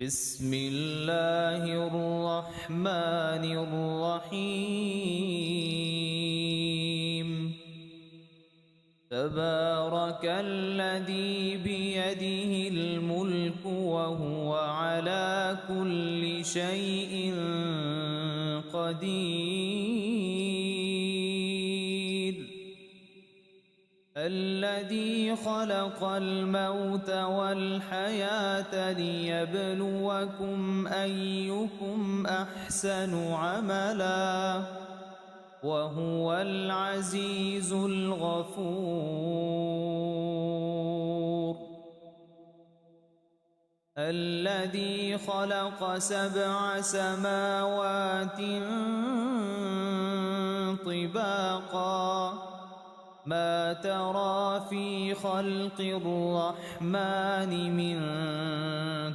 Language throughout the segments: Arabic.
بسم الله الرحمن الرحيم تبارك الذي بيده الملك وهو على كل شيء قدير الذي خلق الموت والحياة ليبلوكم أيكم أحسن عملا وهو العزيز الغفور الذي خلق 7 سماوات طباقا ما ترى في خلق الرحمن من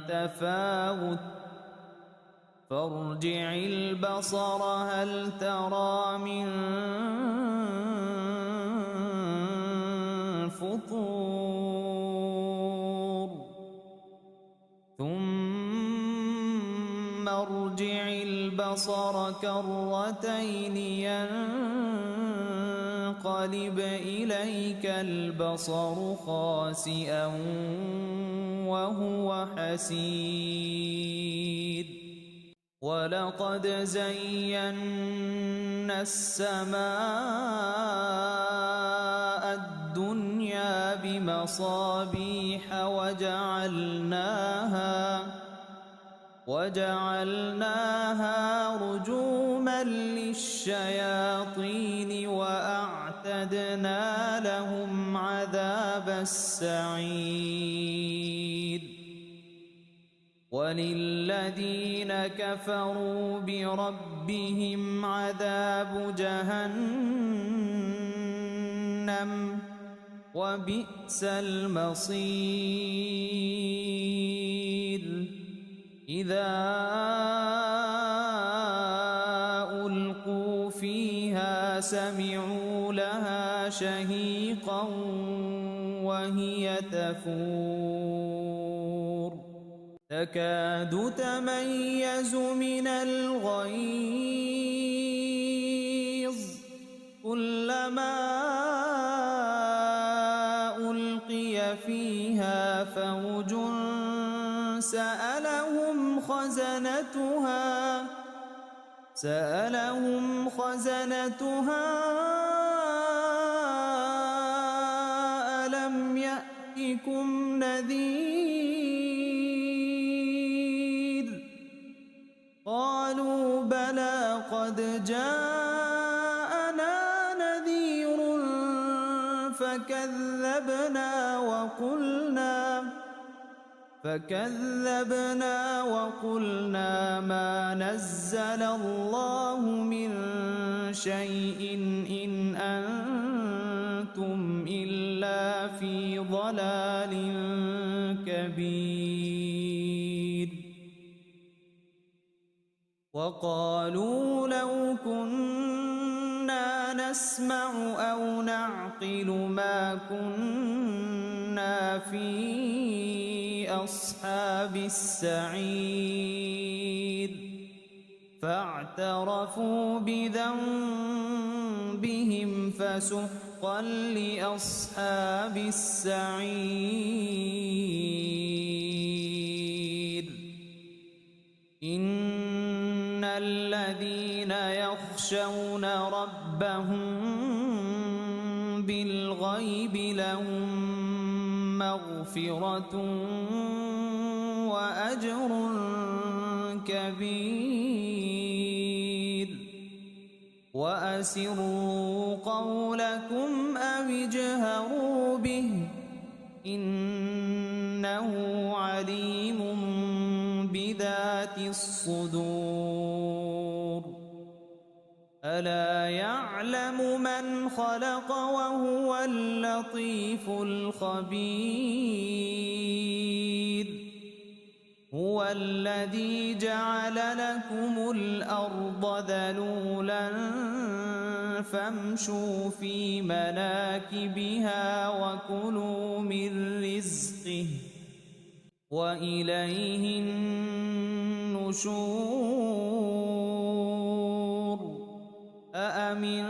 تفاوت فارجع البصر هل ترى من فطور ثم ارجع البصر كرتين ينقلب إليك البصر خاسئا وهو حسير ولقد زينا السماء الدنيا بمصابيح وجعلناها رجوما للشياطين وأعتدنا لهم عذاب السعير وللذين كفروا بربهم عذاب جهنم وبئس المصير إذا ألقوا فيها سمعوا لها شهيقا وهي تفور تكاد تميز من الغيظ كلما ألقي فيها فوج سألهم خزنتها ألم يأتكم نذير قالوا بلى قد جاءنا نذير فكذبنا وقلنا ما نزل الله من شيء إن أنتم إلا في ضلال كبير وقالوا لو كنا نسمع أو نعقل ما كنا في أصحاب السعير فاعترفوا بذنبهم فسحقا لأصحاب السعير إن الذين يخشون ربهم بالغيب لهم مغفرة وأجر كبير وأسروا قولكم أو اجهروا به إنه عليم بذات الصدور ألا يعلم من خلق وهو اللطيف الخبير هو الذي جعل لكم الأرض ذلولا فامشوا في مناكبها وكلوا من رزقه وإليه النشور النشور أأمنتم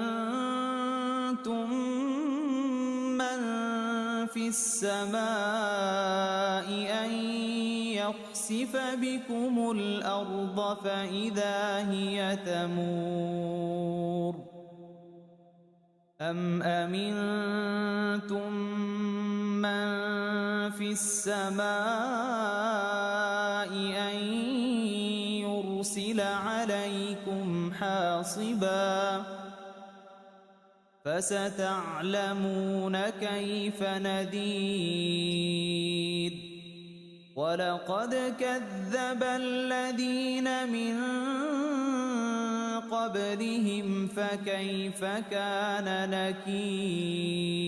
من في السماء أن يخسف بكم الأرض فإذا هي تمور أم أمنتم من في السماء أن يرسل عليكم حاصبا فستعلمون كيف نذير ولقد كذب الذين من قبلهم فكيف كان نكير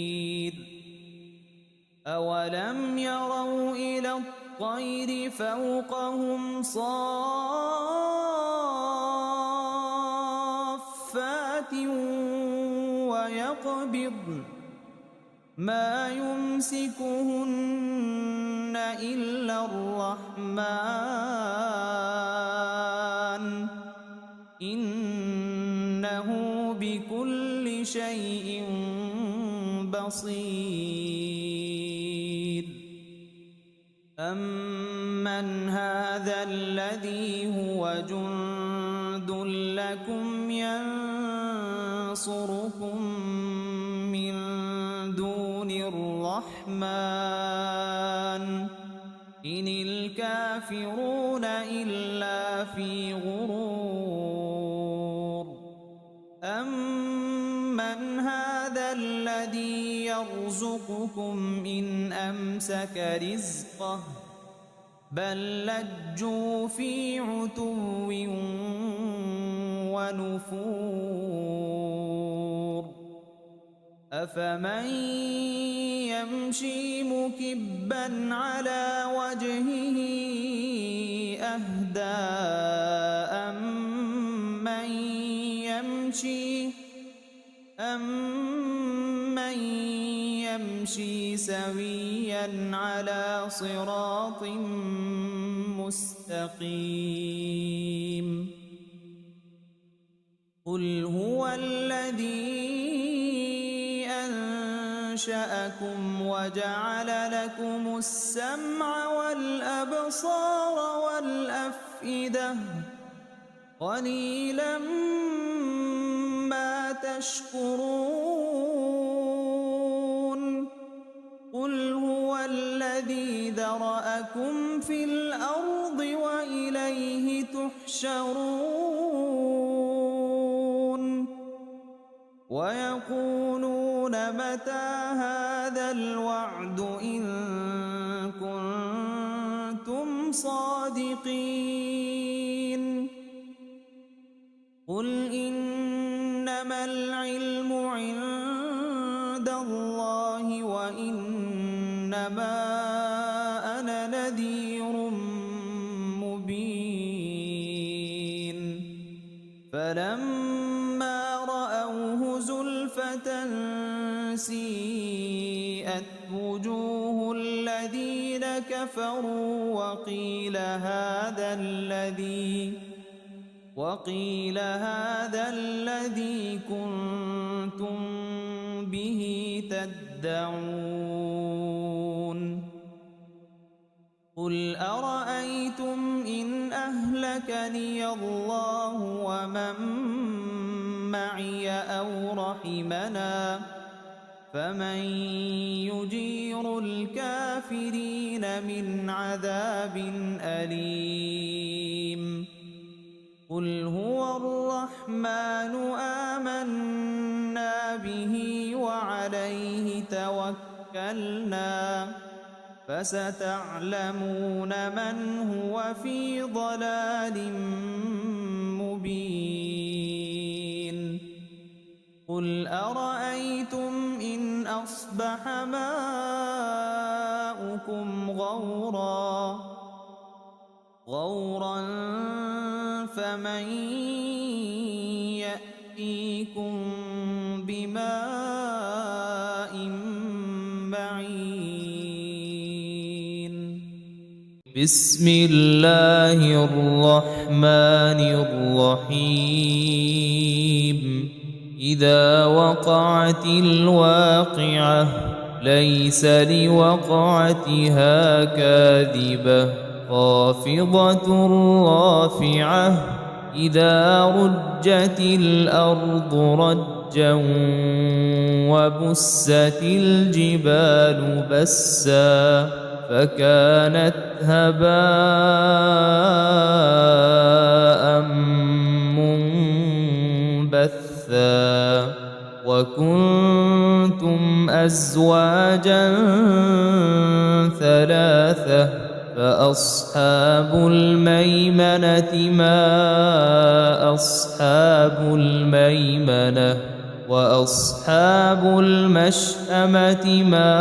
أولم يروا إلى الطير فوقهم صافات ويقبضن ما يمسكهن إلا الرحمن إنه بكل شيء بصير أمن هذا الذي هو جند لكم ينصركم من دون الرحمن إن الكافرون إلا في غرور أمن هذا الذي يرزقكم إن أمسك رزقه بل لجوا في عتو ونفور أفمن يمشي مكبا على وجهه أهدى أمن يمشي سويا على صراط مستقيم قل هو الذي أنشأكم وجعل لكم السمع والأبصار والأفئدة قليلا ما تشكرون قل هو الذي ذرأكم في الأرض وإليه تحشرون ويقولون متى هذا الوعد إن كنتم صادقين قل إنما العلم عند الله وإنما أنا نذير مبين فلما رأوه زلفة سيئت وجوه الذين كفروا وقيل هذا الذي كنتم به تدعون قل أرأيتم إن أهلكني الله ومن معي أو رحمنا فمن يجير الكافرين من عذاب أليم قل هو الرحمن آمنا به وعليه توكلنا فستعلمون من هو في ضلال مبين قل أرأيتم إن أصبح ماؤكم غورا فمن يأتيكم بماء معين بسم الله الرحمن الرحيم إذا وقعت الواقعة ليس لوقعتها كاذبة خافضة رافعة إذا رجت الأرض رجا وبست الجبال بسا فكانت هباء منبثا وكنتم أزواجا ثلاثة فأصحاب الميمنة ما أصحاب الميمنة وأصحاب المشأمة ما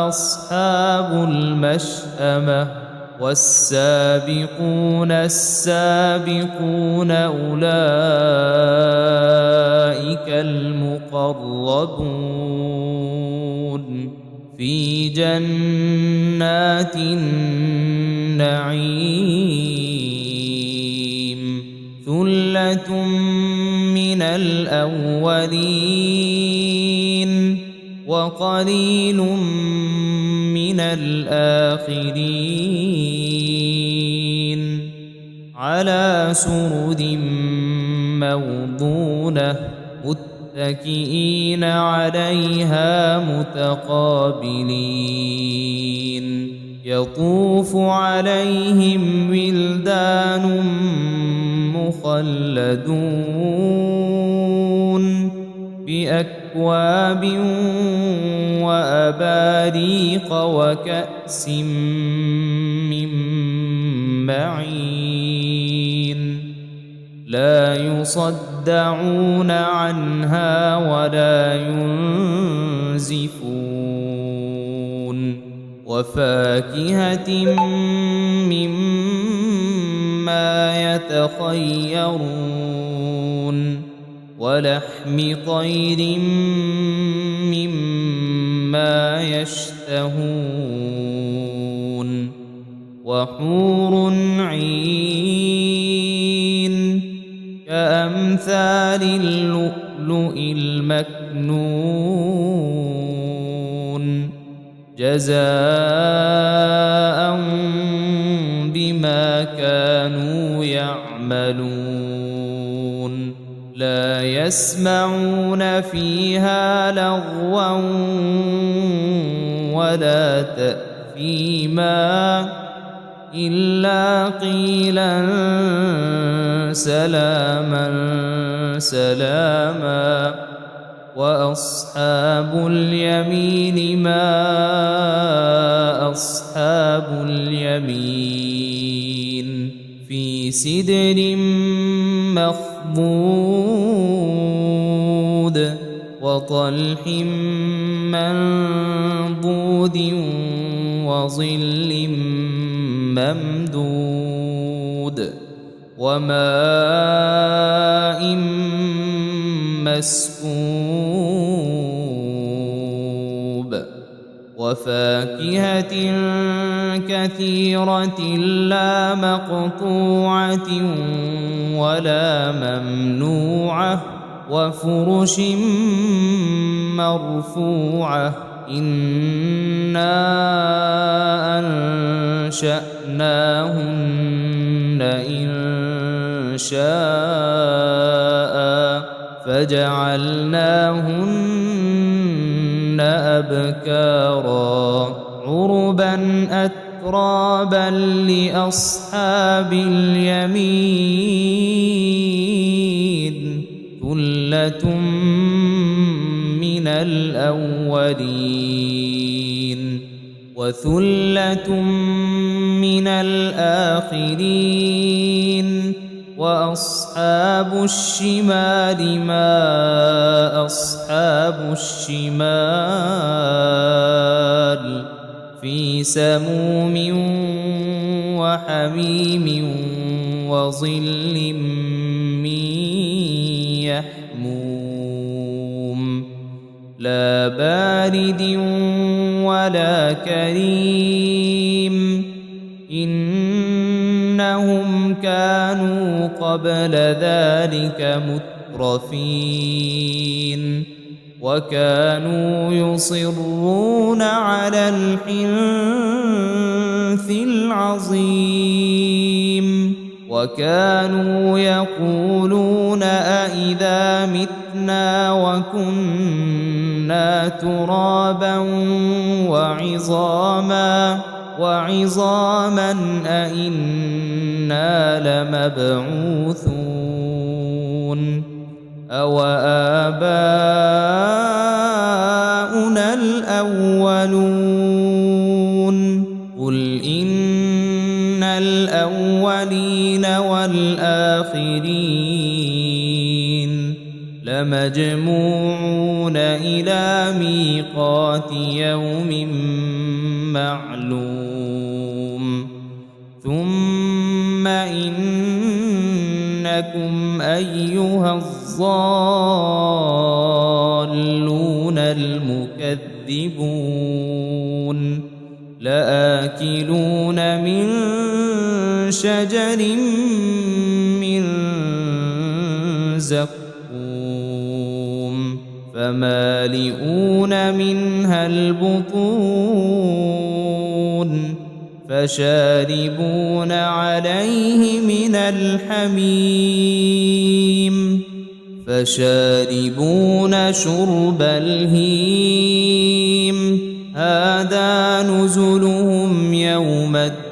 أصحاب المشأمة والسابقون السابقون أولئك المقربون في جنات النعيم ثلة من الأولين وقليل من الآخرين على سرر موضونة متكئين عليها متقابلين يطوف عليهم ولدان مخلدون بأكواب وأباريق وكأس من معين لا يصدعون عنها ولا ينزفون وفاكهة مما يتخيرون ولحم طير مما يشتهون وحور عين كأمثال اللؤلؤ المكنون جزاء بما كانوا يعملون لا يسمعون فيها لغوا ولا تأثيما إلا قيلا سلاما سلاما وأصحاب اليمين ما أصحاب اليمين في سدر مخضود وطلح منضود وظل ممدود وماء مسكوب وفاكهة كثيرة لا مقطوعة ولا ممنوعة وفرش مرفوعة إنا أنشأناهن إن شاء فجعلناهن أبكارا عربا أترابا لأصحاب اليمين ثلة من الأولين وثلة من الآخرين وأصحاب الشمال ما أصحاب الشمال في سموم وحميم وظل من يحموم لا بارد ولا كريم إنهم كانوا قبل ذلك مترفين وكانوا يصرون على الحنث العظيم وكانوا يقولون أإذا متنا وكنا ترابا وعظاما أإنا لمبعوثون أو آباؤنا الأولون قل إن الأولين والآخرين لمجموعون إلى ميقات يوم معلوم ثم إنكم أيها الضالون المكذبون لآكلون من شجر من زقوم فمالئون منها البطون فشاربون عليه من الحميم فشاربون شرب الهيم هذا نزلهم يوم الدين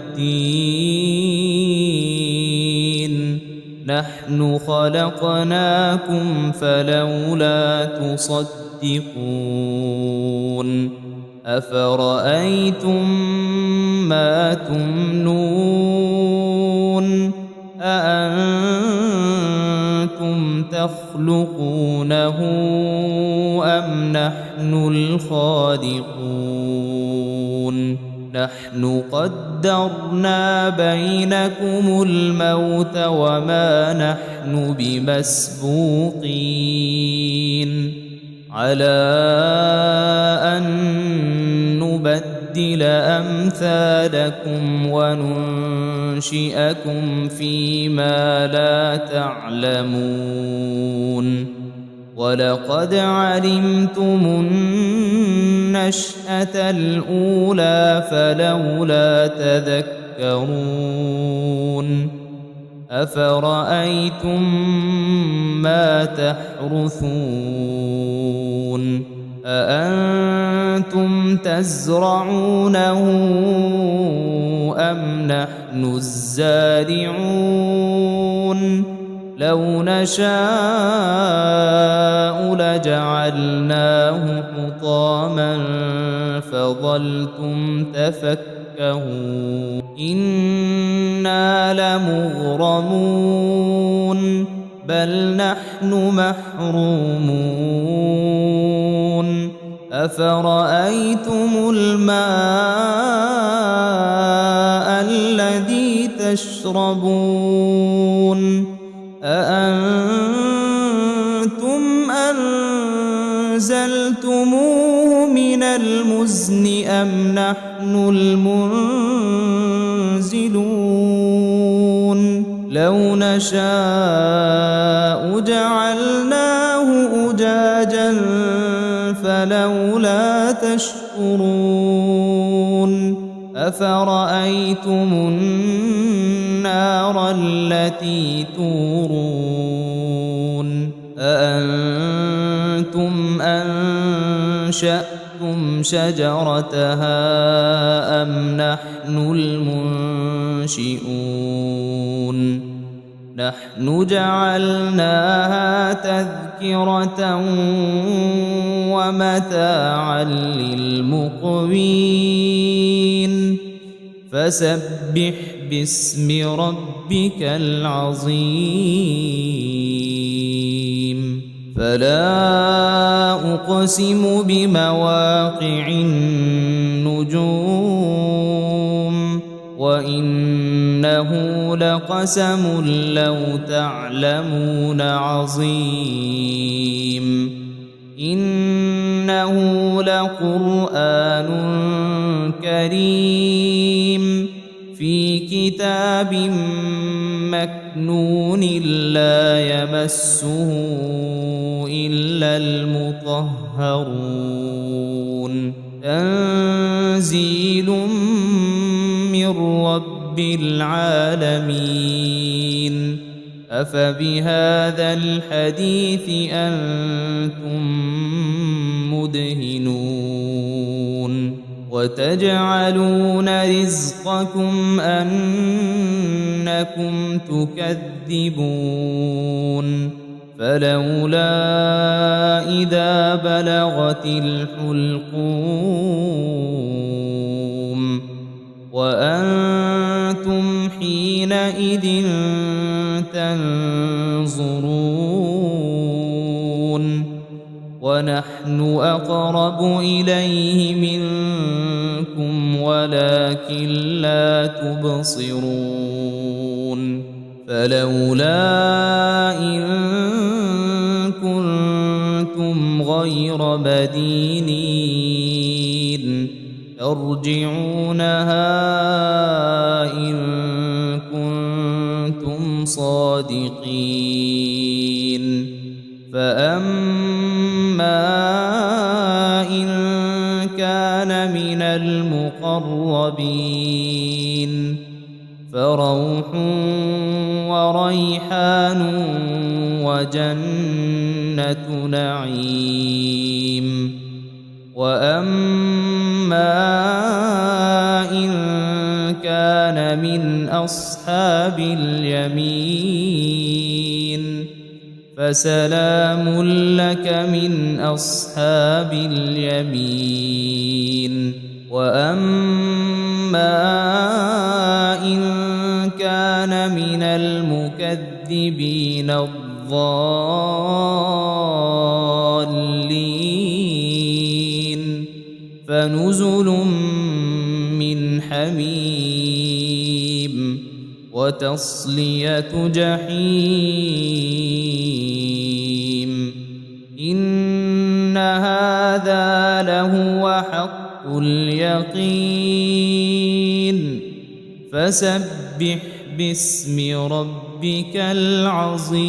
نحن خلقناكم فلولا تصدقون أفرأيتم ما تمنون أأنتم تخلقونه أم نحن الخالقون نحن قدرنا بينكم الموت وما نحن بمسبوقين على أن نبدل أمثالكم وننشئكم فيما لا تعلمون ولقد علمتم النشأة الأولى فلولا تذكرون أفرأيتم ما تحرثون أأنتم تزرعونه أم نحن الزارعون لو نشاء لجعلناه حطاما فظلتم تفكهون إنا لمغرمون بل نحن محرومون أفرأيتم الماء الذي تشربون أأنتم أنزلتموه من المزن أم نحن المنزلون لو نشاء جعلناه أجاجا فلولا تشكرون أفرأيتم النار التي تورون أأنتم أنشأتم شجرتها أم نحن المنشئون نحن جعلناها تذكرة ومتاعا للمقوين فسبح باسم ربك العظيم فلا أقسم بمواقع النجوم وإنه لقسم لو تعلمون عظيم إنه إنه لقرآن كريم في كتاب مكنون لا يمسه إلا المطهرون تنزيل من رب العالمين أفبهذا الحديث أنتم مدهنون وتجعلون رزقكم أنكم تكذبون فلولا إذا بلغت الحلقوم وأنتم حينئذ تنظرون ونحن أقرب إليه منكم ولكن لا تبصرون فلولا إن كنتم غير مدينين ترجعونها إن كنتم صادقين فأما إن كان من المقربين فروح وريحان وجنة نعيم وأما إن كان من أصحاب اليمين فسلام لك من أصحاب اليمين وأما إن كان من المكذبين الضالين فنزل من حميم وتصلية جحيم إن هذا لهو حق اليقين فسبح باسم ربك العظيم.